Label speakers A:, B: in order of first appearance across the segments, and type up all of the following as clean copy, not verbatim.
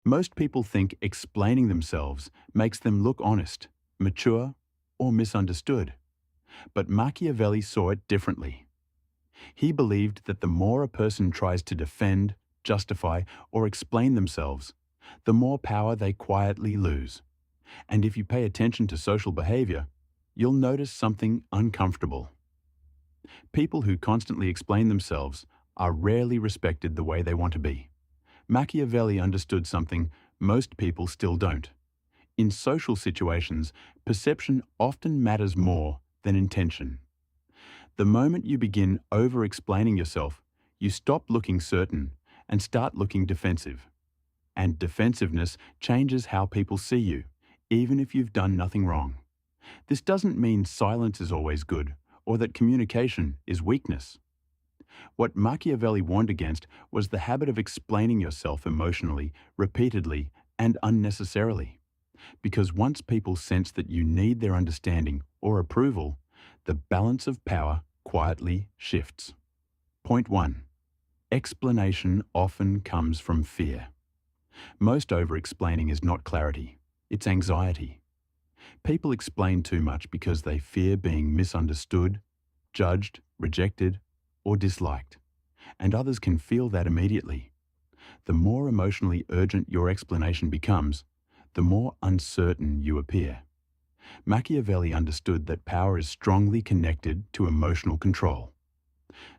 A: Most people think explaining themselves makes them look honest, mature, or misunderstood. But Machiavelli saw it differently. He believed that the more a person tries to defend, justify, or explain themselves, the more power they quietly lose. And if you pay attention to social behavior, you'll notice something uncomfortable. People who constantly explain themselves are rarely respected the way they want to be. Machiavelli understood something most people still don't. In social situations, perception often matters more than intention. The moment you begin over-explaining yourself, you stop looking certain and start looking defensive. And defensiveness changes how people see you, even if you've done nothing wrong. This doesn't mean silence is always good, or that communication is weakness. What Machiavelli warned against was the habit of explaining yourself emotionally, repeatedly, and unnecessarily. Because once people sense that you need their understanding or approval, the balance of power quietly shifts. Point 1. Explanation often comes from fear. Most over-explaining is not clarity, it's anxiety. People explain too much because they fear being misunderstood, judged, rejected, or disliked. And others can feel that immediately. The more emotionally urgent your explanation becomes, the more uncertain you appear. Machiavelli understood that power is strongly connected to emotional control.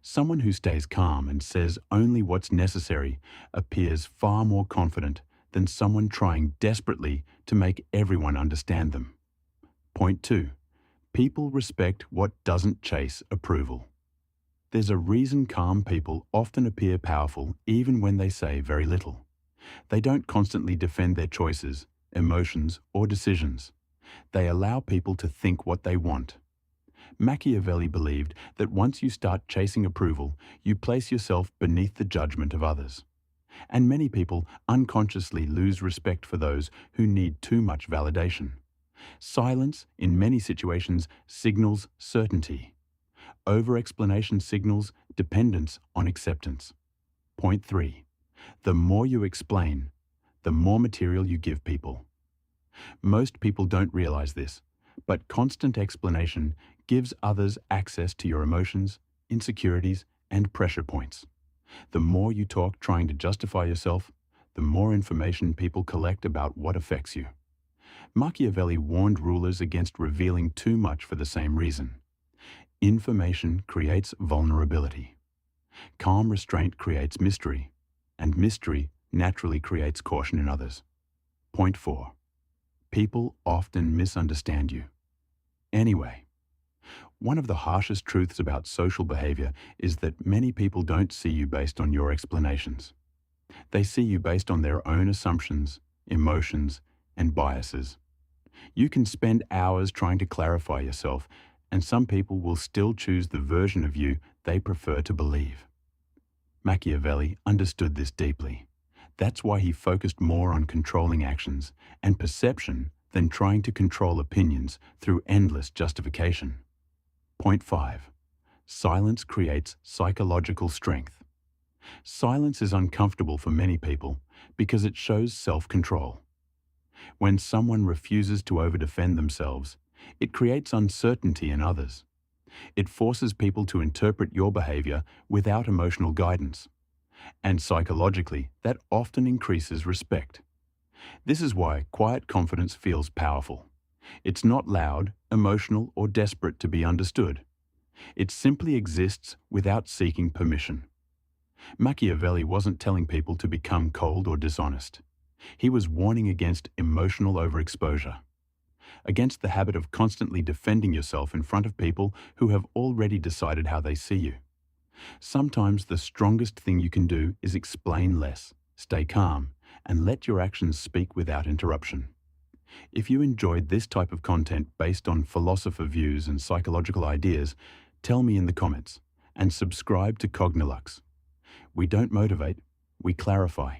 A: Someone who stays calm and says only what's necessary appears far more confident than someone trying desperately to make everyone understand them. Point 2. People respect what doesn't chase approval. There's a reason calm people often appear powerful even when they say very little. They don't constantly defend their choices, emotions, or decisions. They allow people to think what they want. Machiavelli believed that once you start chasing approval, you place yourself beneath the judgment of others. And many people unconsciously lose respect for those who need too much validation. Silence, in many situations, signals certainty. Over-explanation signals dependence on acceptance. Point 3. The more you explain, the more material you give people. Most people don't realize this, but constant explanation gives others access to your emotions, insecurities, and pressure points. The more you talk trying to justify yourself, the more information people collect about what affects you. Machiavelli warned rulers against revealing too much for the same reason. Information creates vulnerability. Calm restraint creates mystery, and mystery naturally creates caution in others. Point 4. People often misunderstand you. Anyway, one of the harshest truths about social behavior is that many people don't see you based on your explanations. They see you based on their own assumptions, emotions, and biases. You can spend hours trying to clarify yourself, and some people will still choose the version of you they prefer to believe. Machiavelli understood this deeply. That's why he focused more on controlling actions and perception than trying to control opinions through endless justification. Point 5. Silence creates psychological strength. Silence is uncomfortable for many people because it shows self-control. When someone refuses to over-defend themselves, it creates uncertainty in others. It forces people to interpret your behavior without emotional guidance. And psychologically, that often increases respect. This is why quiet confidence feels powerful. It's not loud, emotional, or desperate to be understood. It simply exists without seeking permission. Machiavelli wasn't telling people to become cold or dishonest. He was warning against emotional overexposure, against the habit of constantly defending yourself in front of people who have already decided how they see you. Sometimes the strongest thing you can do is explain less, stay calm, and let your actions speak without interruption. If you enjoyed this type of content based on philosopher views and psychological ideas, tell me in the comments and subscribe to Cognilux. We don't motivate, we clarify.